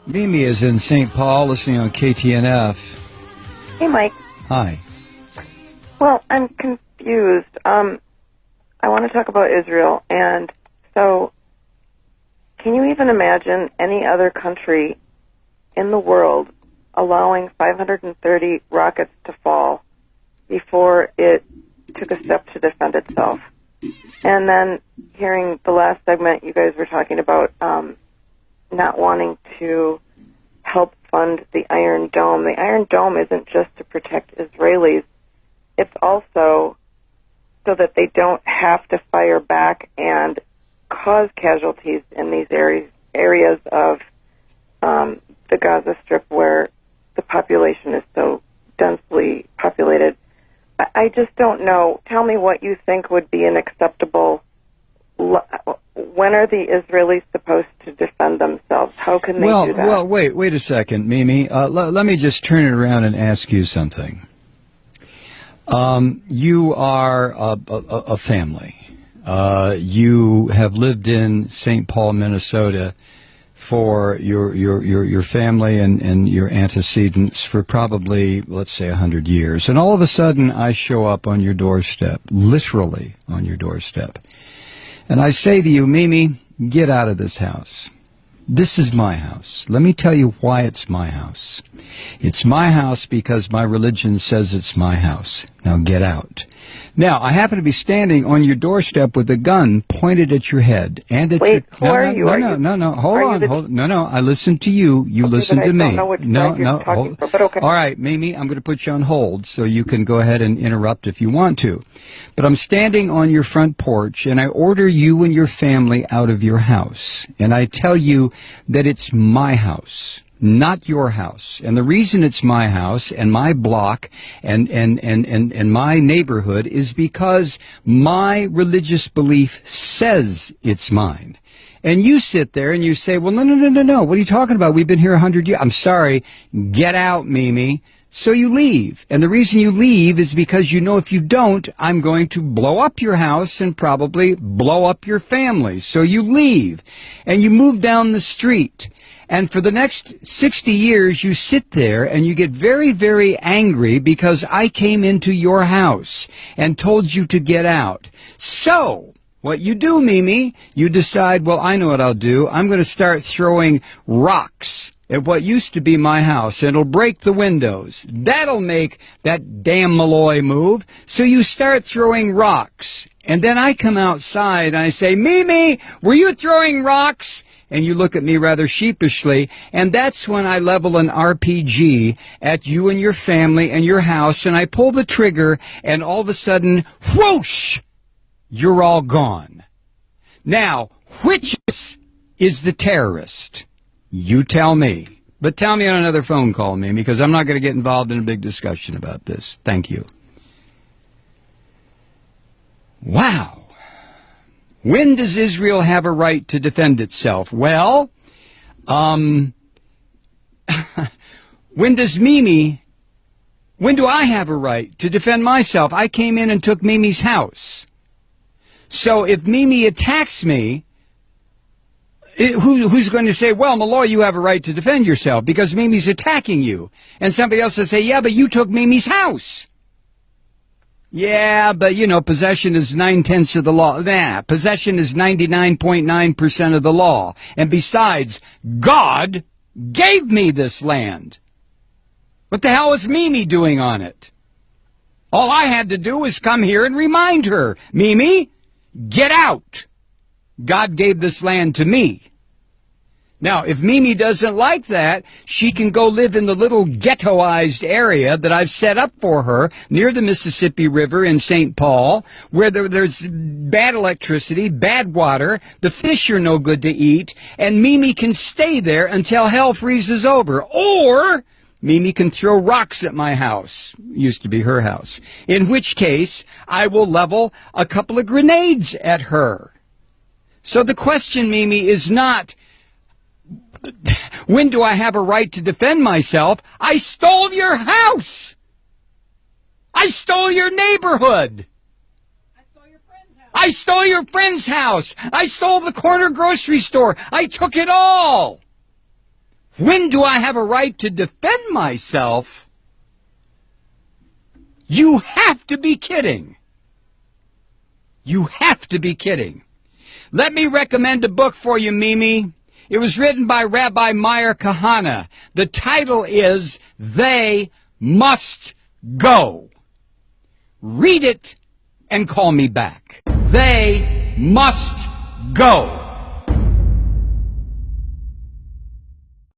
Mimi is in St. Paul listening on KTNF. Hey, Mike. Hi. Well, I'm confused. I want to talk about Israel. And so, can you even imagine any other country in the world allowing 530 rockets to fall before it took a step to defend itself? And then hearing the last segment, you guys were talking about not wanting to help fund the Iron Dome. The Iron Dome isn't just to protect Israelis. It's also so that they don't have to fire back and cause casualties in these areas of the Gaza Strip where the population is so densely populated. I just don't know. Tell me what you think would be an acceptable. When are the Israelis supposed to defend themselves? How can they do that? Well, wait a second, Mimi. Let me just turn it around and ask you something. You are a family. You have lived in St. Paul, Minnesota, for your family and your antecedents for probably, let's say, 100 years. And all of a sudden, I show up on your doorstep, literally on your doorstep. And I say to you, Mimi, get out of this house. This is my house. Let me tell you why it's my house. It's my house because my religion says it's my house. Now get out. Now, I happen to be standing on your doorstep with a gun pointed at your head and at your... Wait, who are you? No. Hold on. No. I listen to you. You listen to me. No. But okay. All right, Mimi, I'm going to put you on hold so you can go ahead and interrupt if you want to. But I'm standing on your front porch and I order you and your family out of your house. And I tell you that it's my house, not your house. And the reason it's my house and my block and my neighborhood is because my religious belief says it's mine. And you sit there and you say, well, no. What are you talking about? We've been here 100 years. I'm sorry. Get out, Mimi. So you leave. And the reason you leave is because you know if you don't, I'm going to blow up your house and probably blow up your family. So you leave and you move down the street. And for the next 60 years, you sit there and you get very, very angry because I came into your house and told you to get out. So what you do, Mimi, you decide, well, I know what I'll do. I'm going to start throwing rocks at what used to be my house, and it'll break the windows. That'll make that damn Malloy move. So you start throwing rocks. And then I come outside and I say, Mimi, were you throwing rocks? And you look at me rather sheepishly, and that's when I level an RPG at you and your family and your house, and I pull the trigger, and all of a sudden, whoosh, you're all gone. Now, which is the terrorist? You tell me. But tell me on another phone call, Mimi, because I'm not going to get involved in a big discussion about this. Thank you. Wow. When does Israel have a right to defend itself? Well, when do I have a right to defend myself? I came in and took Mimi's house. So if Mimi attacks me, who's going to say, well, Malloy, you have a right to defend yourself because Mimi's attacking you? And somebody else will say, yeah, but you took Mimi's house. Yeah, but, possession is 9/10 of the law. Possession is 99.9% of the law. And besides, God gave me this land. What the hell is Mimi doing on it? All I had to do was come here and remind her, Mimi, get out. God gave this land to me. Now, if Mimi doesn't like that, she can go live in the little ghettoized area that I've set up for her near the Mississippi River in St. Paul, where there's bad electricity, bad water, the fish are no good to eat, and Mimi can stay there until hell freezes over. Or Mimi can throw rocks at my house. Used to be her house. In which case, I will level a couple of grenades at her. So the question, Mimi, is not, when do I have a right to defend myself? I stole your house. I stole your neighborhood. I stole your friend's house. I stole the corner grocery store. I took it all. When do I have a right to defend myself? You have to be kidding. You have to be kidding. Let me recommend a book for you, Mimi. It was written by Rabbi Meir Kahana. The title is They Must Go. Read it and call me back. They must go.